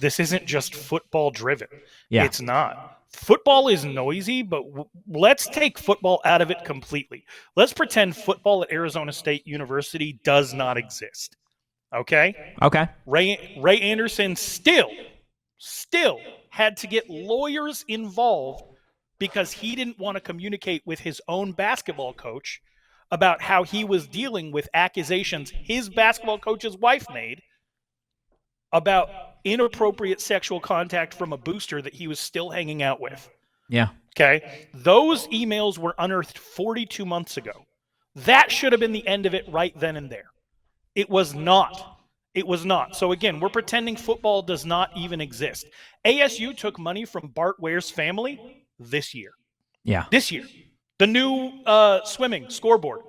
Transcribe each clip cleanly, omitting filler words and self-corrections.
This isn't just football driven. Yeah. It's not. Football is noisy, but let's take football out of it completely. Let's pretend football at Arizona State University does not exist. Okay? Okay. Ray Anderson still had to get lawyers involved because he didn't want to communicate with his own basketball coach about how he was dealing with accusations his basketball coach's wife made about inappropriate sexual contact from a booster that he was still hanging out with. Yeah. Okay? Those emails were unearthed 42 months ago. That should have been the end of it right then and there. It was not. It was not. So again, we're pretending football does not even exist. ASU took money from Bart Ware's family this year. Yeah. This year. The new swimming scoreboard.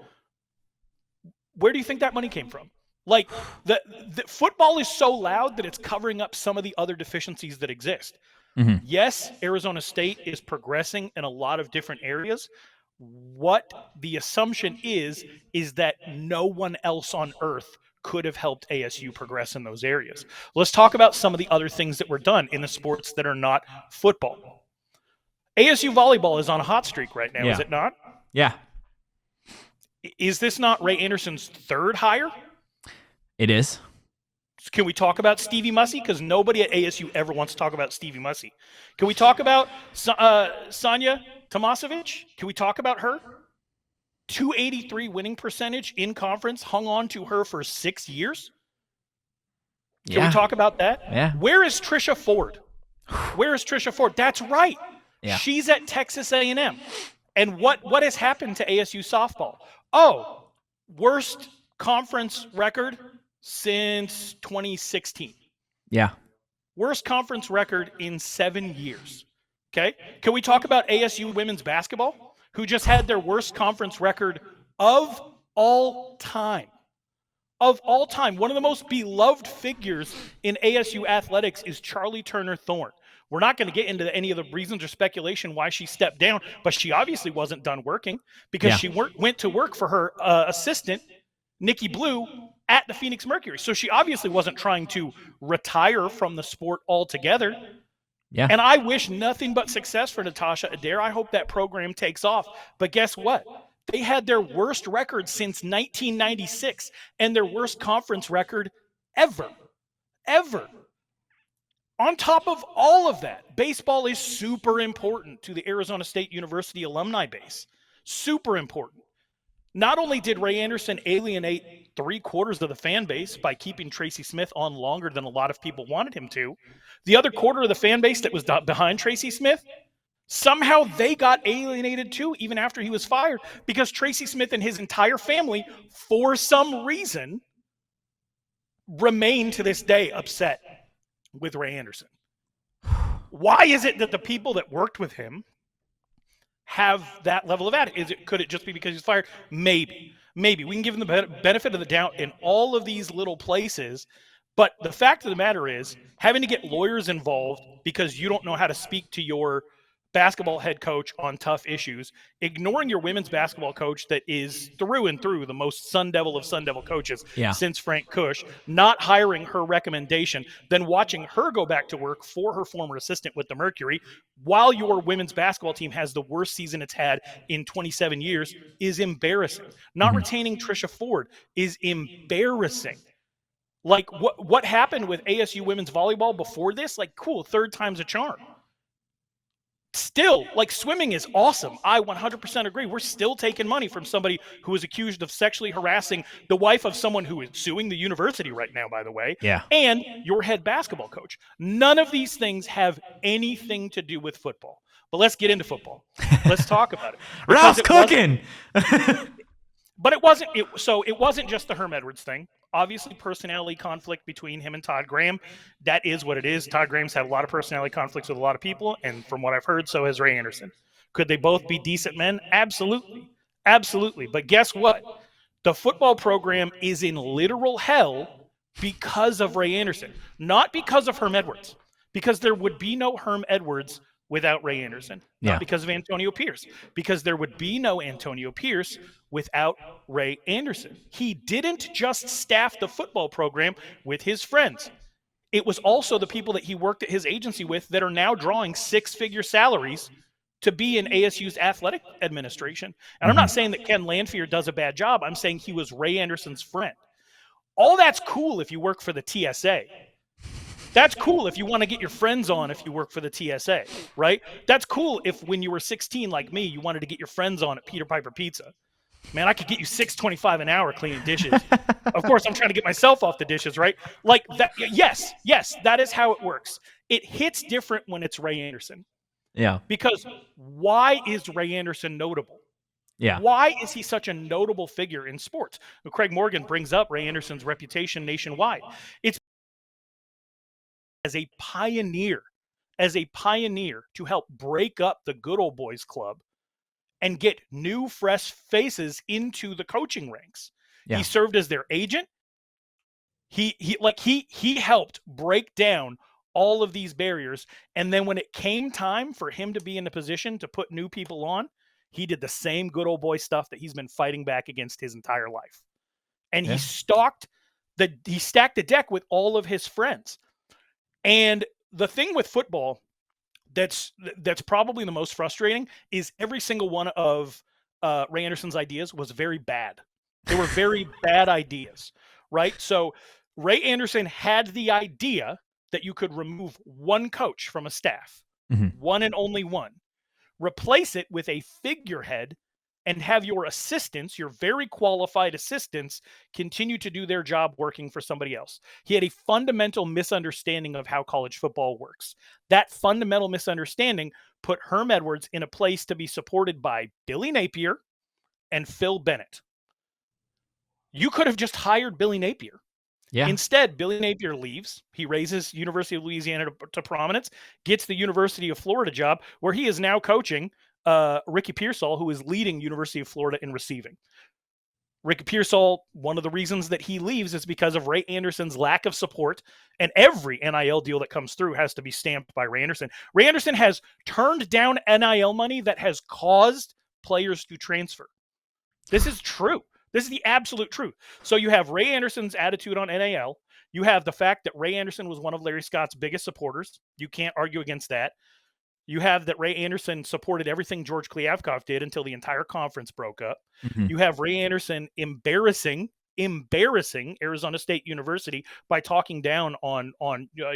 Where do you think that money came from? Like, the football is so loud that it's covering up some of the other deficiencies that exist. Mm-hmm. Yes, Arizona State is progressing in a lot of different areas. What the assumption is that no one else on earth could have helped ASU progress in those areas. Let's talk about some of the other things that were done in the sports that are not football. ASU volleyball is on a hot streak right now, is it not? Yeah. Is this not Ray Anderson's third hire? It is. Can we talk about Stevie Mussey? Because nobody at ASU ever wants to talk about Stevie Mussey. Can we talk about Sanya Tomasevic? Can we talk about her? 283 winning percentage in conference, hung on to her for 6 years. Can we talk about that? Yeah. Where is Trisha Ford? Where is Trisha Ford? That's right. Yeah. She's at Texas A&M. And what has happened to ASU softball? Oh, worst conference record since 2016. Yeah. Worst conference record in 7 years. Okay? Can we talk about ASU women's basketball, who just had their worst conference record of all time? Of all time. One of the most beloved figures in ASU athletics is Charlie Turner Thorne. We're not going to get into any of the reasons or speculation why she stepped down, but she obviously wasn't done working because she went to work for her assistant, Nikki Blue, at the Phoenix Mercury. So she obviously wasn't trying to retire from the sport altogether. Yeah. And I wish nothing but success for Natasha Adair. I hope that program takes off. But guess what? They had their worst record since 1996 and their worst conference record ever. Ever. On top of all of that, baseball is super important to the Arizona State University alumni base. Super important. Not only did Ray Anderson alienate 3/4 of the fan base by keeping Tracy Smith on longer than a lot of people wanted him to, the other quarter of the fan base that was behind Tracy Smith, somehow they got alienated too, even after he was fired, because Tracy Smith and his entire family, for some reason, remain to this day upset with Ray Anderson. Why is it that the people that worked with him have that level of attitude? Could it just be because he's fired? Maybe. We can give him the benefit of the doubt in all of these little places. But the fact of the matter is, having to get lawyers involved because you don't know how to speak to your basketball head coach on tough issues, ignoring your women's basketball coach that is through and through the most Sun Devil of Sun Devil coaches since Frank Kush, not hiring her recommendation, then watching her go back to work for her former assistant with the Mercury while your women's basketball team has the worst season it's had in 27 years is embarrassing. Not retaining Trisha Ford is embarrassing. Like, what happened with ASU women's volleyball before this? Like, cool, third time's a charm. Still, like, swimming is awesome. I 100% agree. We're still taking money from somebody who is accused of sexually harassing the wife of someone who is suing the university right now, by the way, and your head basketball coach. None of these things have anything to do with football. But let's get into football. Let's talk about it. Ralph's cooking! But it wasn't just the Herm Edwards thing. Obviously, personality conflict between him and Todd Graham. That is what it is. Todd Graham's had a lot of personality conflicts with a lot of people, and from what I've heard, so has Ray Anderson. Could they both be decent men? Absolutely. Absolutely. But guess what? The football program is in literal hell because of Ray Anderson, not because of Herm Edwards, because there would be no Herm Edwards without Ray Anderson, not because of Antonio Pierce, because there would be no Antonio Pierce without Ray Anderson. He didn't just staff the football program with his friends. it was also the people that he worked at his agency with that are now drawing six-figure salaries to be in ASU's athletic administration. And I'm not saying that Ken Lanfear does a bad job. I'm saying he was Ray Anderson's friend. All that's cool if you work for the TSA. That's cool if you want to get your friends on if you work for the TSA, right? That's cool if when you were 16 like me, you wanted to get your friends on at Peter Piper Pizza. Man, I could get you $6.25 an hour cleaning dishes. Of course, I'm trying to get myself off the dishes, right? Like that. Yes, that is how it works. It hits different when it's Ray Anderson. Yeah. Because why is Ray Anderson notable? Yeah. Why is he such a notable figure in sports? Well, Craig Morgan brings up Ray Anderson's reputation nationwide. It's as a pioneer to help break up the good old boys club and get new, fresh faces into the coaching ranks. Yeah. He served as their agent. He helped break down all of these barriers. And then when it came time for him to be in a position to put new people on, he did the same good old boy stuff that he's been fighting back against his entire life. And he stacked the deck with all of his friends. And the thing with football that's probably the most frustrating is every single one of Ray Anderson's ideas was very bad. They were very bad ideas, right? So Ray Anderson had the idea that you could remove one coach from a staff, one and only one, replace it with a figurehead, and have your assistants, your very qualified assistants, continue to do their job working for somebody else. He had a fundamental misunderstanding of how college football works. That fundamental misunderstanding put Herm Edwards in a place to be supported by Billy Napier and Phil Bennett. You could have just hired Billy Napier. Yeah. Instead, Billy Napier leaves. He raises University of Louisiana to prominence, gets the University of Florida job, where he is now coaching Ricky Pearsall, who is leading University of Florida in receiving. Ricky Pearsall, one of the reasons that he leaves is because of Ray Anderson's lack of support, and every NIL deal that comes through has to be stamped by Ray Anderson. Ray Anderson has turned down NIL money that has caused players to transfer. This is true. This is the absolute truth. So you have Ray Anderson's attitude on NIL. You have the fact that Ray Anderson was one of Larry Scott's biggest supporters. You can't argue against that. You have that Ray Anderson supported everything George Kliavkoff did until the entire conference broke up. You have Ray Anderson embarrassing Arizona State University by talking down on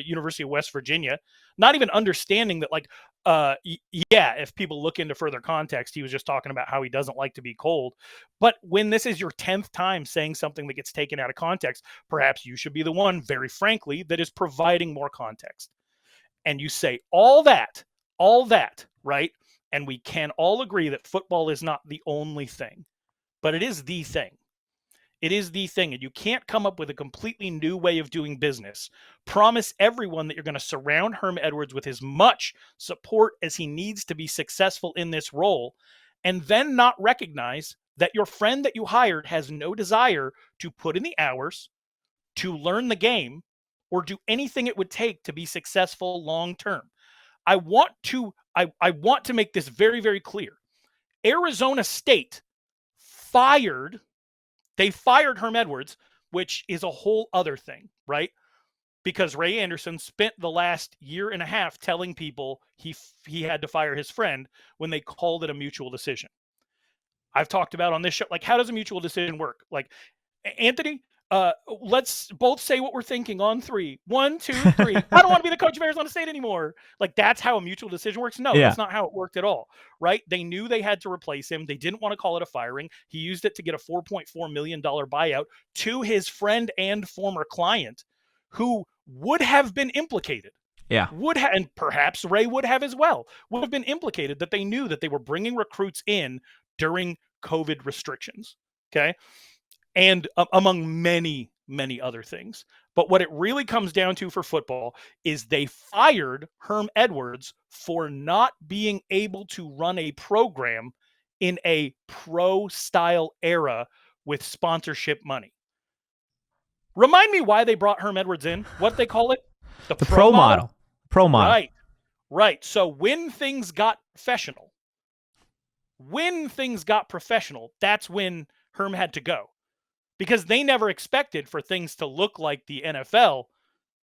University of West Virginia, not even understanding that, if people look into further context, he was just talking about how he doesn't like to be cold. But when this is your 10th time saying something that gets taken out of context, perhaps you should be the one, very frankly, that is providing more context. And you say all that, right? And we can all agree that football is not the only thing, but it is the thing. It is the thing, and you can't come up with a completely new way of doing business. Promise everyone that you're going to surround Herm Edwards with as much support as he needs to be successful in this role, and then not recognize that your friend that you hired has no desire to put in the hours, to learn the game, or do anything it would take to be successful long term. I want to make this very, very clear. Arizona State fired Herm Edwards, which is a whole other thing, right? Because Ray Anderson spent the last year and a half telling people he had to fire his friend when they called it a mutual decision. I've talked about on this show, how does a mutual decision work? Anthony, let's both say what we're thinking on 3. 1, 2, 3. I don't want to be the coach of Arizona State anymore. That's how a mutual decision works. No, that's not how it worked at all, right? They knew they had to replace him. They didn't want to call it a firing. He used it to get a $4.4 million buyout to his friend and former client, who would have been implicated. Yeah. And perhaps Ray would have as well, would have been implicated that they knew that they were bringing recruits in during COVID restrictions. Okay. And among many, many other things. But what it really comes down to for football is they fired Herm Edwards for not being able to run a program in a pro-style era with sponsorship money. Remind me why they brought Herm Edwards in. What they call it? The pro model. Pro model. Right. So when things got professional, that's when Herm had to go. Because they never expected for things to look like the NFL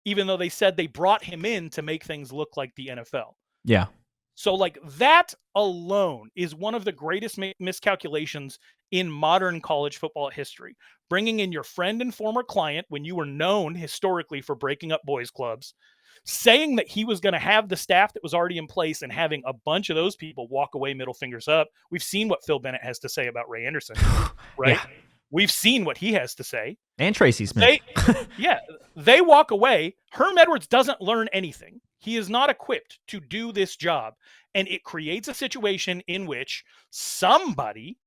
even though they said they brought him in to make things look like the NFL. Yeah. So like that alone is one of the greatest miscalculations in modern college football history. Bringing in your friend and former client when you were known historically for breaking up boys clubs, saying that he was going to have the staff that was already in place and having a bunch of those people walk away middle fingers up. We've seen what Phil Bennett has to say about Ray Anderson, right? Yeah. We've seen what he has to say. And Tracy Smith. They walk away. Herm Edwards doesn't learn anything. He is not equipped to do this job. And it creates a situation in which somebody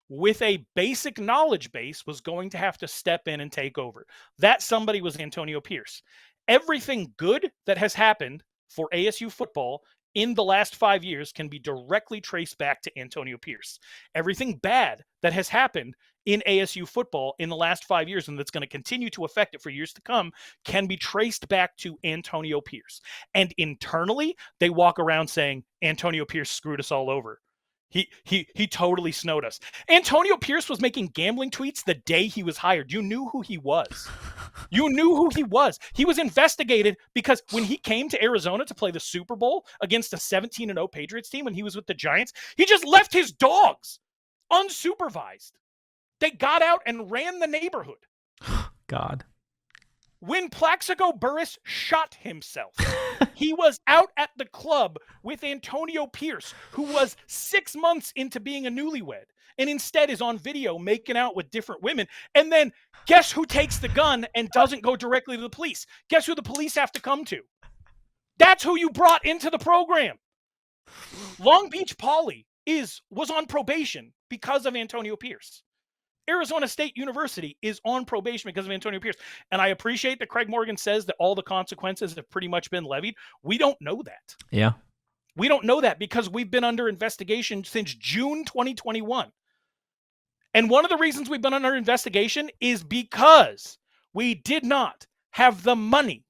with a basic knowledge base was going to have to step in and take over. That somebody was Antonio Pierce. Everything good that has happened for ASU football in the last 5 years can be directly traced back to Antonio Pierce. Everything bad that has happened in ASU football in the last 5 years, and that's going to continue to affect it for years to come, can be traced back to Antonio Pierce. And internally, they walk around saying, Antonio Pierce screwed us all over. He totally snowed us. Antonio Pierce was making gambling tweets the day he was hired. You knew who he was. You knew who he was. He was investigated because when he came to Arizona to play the Super Bowl against a 17-0 Patriots team when he was with the Giants, he just left his dogs unsupervised. They got out and ran the neighborhood. God. When Plaxico Burress shot himself, he was out at the club with Antonio Pierce, who was 6 months into being a newlywed, and instead is on video making out with different women. And then guess who takes the gun and doesn't go directly to the police? Guess who the police have to come to? That's who you brought into the program. Long Beach Poly was on probation because of Antonio Pierce. Arizona State University is on probation because of Antonio Pierce. And I appreciate that Craig Morgan says that all the consequences have pretty much been levied. We don't know that. Yeah. We don't know that because we've been under investigation since June 2021. And one of the reasons we've been under investigation is because we did not have the money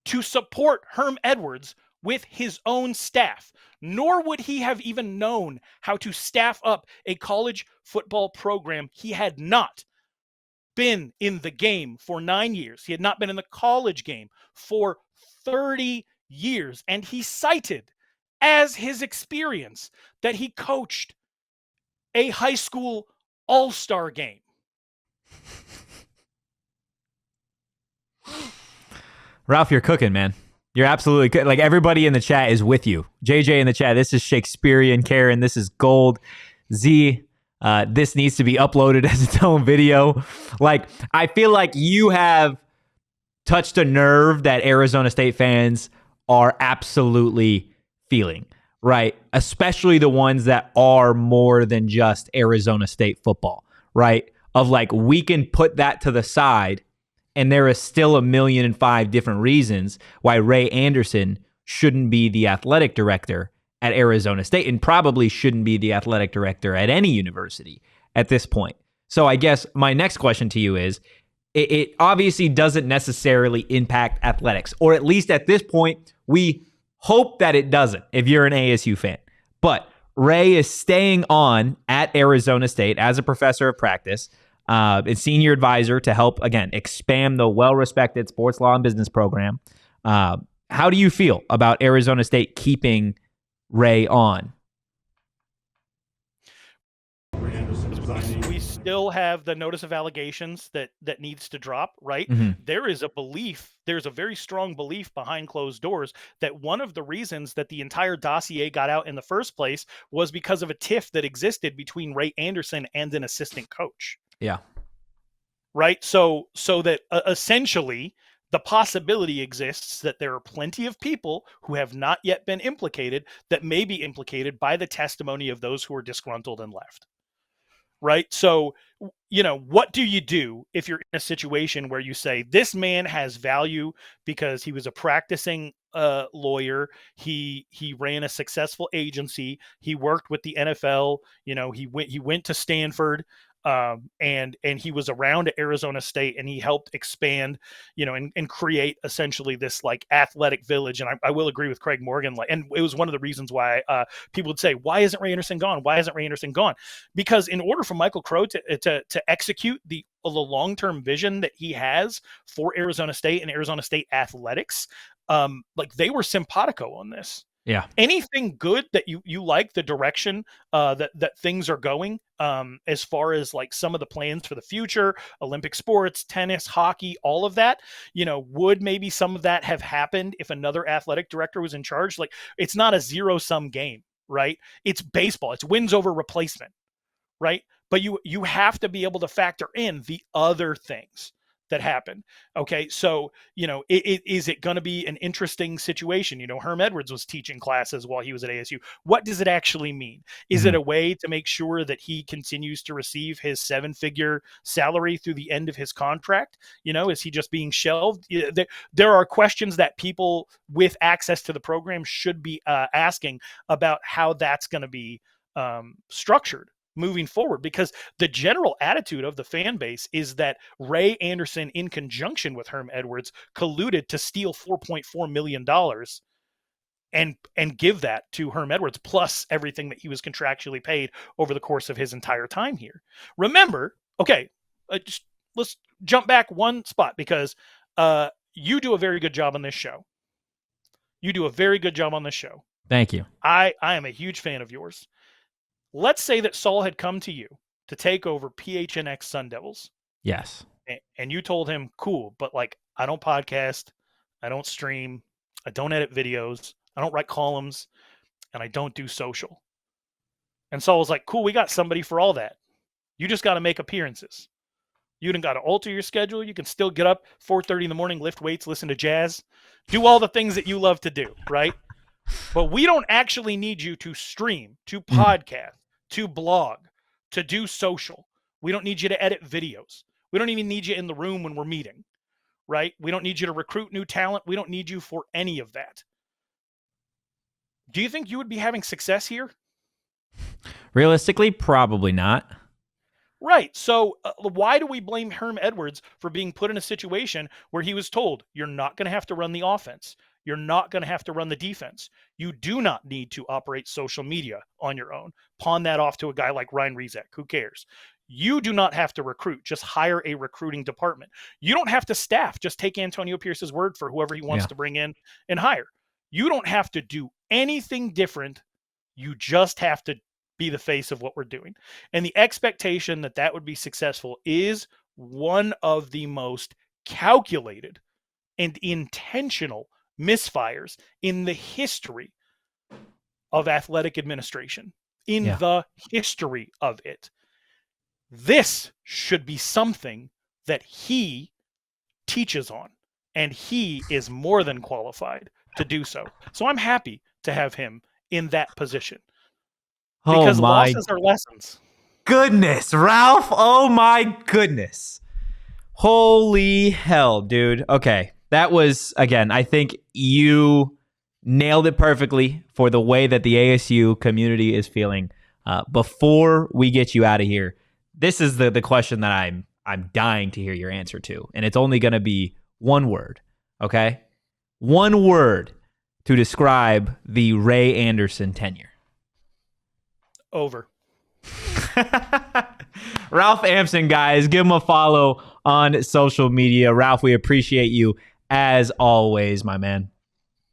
to support Herm Edwards with his own staff, nor would he have even known how to staff up a college football program. He had not been in the game for 9 years. He had not been in the college game for 30 years. And he cited as his experience that he coached a high school all-star game. Ralph, you're cooking, man. You're absolutely good. Like, everybody in the chat is with you. JJ in the chat, this is Shakespearean. Karen, this is gold. Z, this needs to be uploaded as its own video. Like, I feel like you have touched a nerve that Arizona State fans are absolutely feeling, right? Especially the ones that are more than just Arizona State football, right? Of like, we can put that to the side, and there is still 1,000,005 different reasons why Ray Anderson shouldn't be the athletic director at Arizona State and probably shouldn't be the athletic director at any university at this point. So I guess my next question to you is, it obviously doesn't necessarily impact athletics, or at least at this point, we hope that it doesn't if you're an ASU fan. But Ray is staying on at Arizona State as a professor of practice, and senior advisor to help, again, expand the well-respected sports law and business program. How do you feel about Arizona State keeping Ray on? We still have the notice of allegations that needs to drop, right? Mm-hmm. There's a very strong belief behind closed doors that one of the reasons that the entire dossier got out in the first place was because of a tiff that existed between Ray Anderson and an assistant coach. Yeah. Right. So that essentially the possibility exists that there are plenty of people who have not yet been implicated that may be implicated by the testimony of those who are disgruntled and left. Right. So, what do you do if you're in a situation where you say this man has value because he was a practicing lawyer, he ran a successful agency, he worked with the NFL, he went to Stanford, and he was around at Arizona State, and he helped expand, and create essentially this like athletic village. And I will agree with Craig Morgan, and it was one of the reasons why people would say, why isn't Ray Anderson gone? Why isn't Ray Anderson gone? Because in order for Michael Crow to execute the long-term vision that he has for Arizona State and Arizona State athletics, like they were simpatico on this. Yeah. Anything good that you like the direction that things are going, as far as like some of the plans for the future, Olympic sports, tennis, hockey, all of that, would maybe some of that have happened if another athletic director was in charge? Like, it's not a zero-sum game, right? It's baseball. It's wins over replacement, right? But you have to be able to factor in the other things that happen. Okay. So, is it going to be an interesting situation? Herm Edwards was teaching classes while he was at ASU. What does it actually mean? Is it a way to make sure that he continues to receive his 7-figure salary through the end of his contract? Is he just being shelved? There are questions that people with access to the program should be asking about how that's going to be structured moving forward, because the general attitude of the fan base is that Ray Anderson, in conjunction with Herm Edwards, colluded to steal $4.4 million and give that to Herm Edwards, plus everything that he was contractually paid over the course of his entire time here. Remember, okay, let's jump back one spot, because you do a very good job on this show. Thank you. I am a huge fan of yours. Let's say that Saul had come to you to take over PHNX Sun Devils. Yes. And you told him, cool, but like, I don't podcast, I don't stream, I don't edit videos, I don't write columns, and I don't do social. And Saul was like, cool, we got somebody for all that. You just got to make appearances. You didn't got to alter your schedule. You can still get up 4:30 in the morning, lift weights, listen to jazz, do all the things that you love to do, right? But we don't actually need you to stream, to podcast, to blog, to do social. We don't need you to edit videos. We don't even need you in the room when we're meeting, right? We don't need you to recruit new talent. We don't need you for any of that. Do you think you would be having success here? Realistically, probably not. Right. So why do we blame Herm Edwards for being put in a situation where he was told, you're not going to have to run the offense? You're not going to have to run the defense. You do not need to operate social media on your own. Pawn that off to a guy like Ryan Rizek. Who cares? You do not have to recruit. Just hire a recruiting department. You don't have to staff. Just take Antonio Pierce's word for whoever he wants to bring in and hire. You don't have to do anything different. You just have to be the face of what we're doing. And the expectation that that would be successful is one of the most calculated and intentional misfires in the history of athletic administration, in the history of it. This should be something that he teaches on, and he is more than qualified to do so. So I'm happy to have him in that position, because losses are lessons. Goodness, Ralph. Oh my goodness. Holy hell, dude. Okay. That was, again, I think you nailed it perfectly for the way that the ASU community is feeling. Before we get you out of here, this is the question that I'm dying to hear your answer to. And it's only going to be one word, okay? One word to describe the Ray Anderson tenure. Over. Ralph Amsden, guys. Give him a follow on social media. Ralph, we appreciate you as always, my man.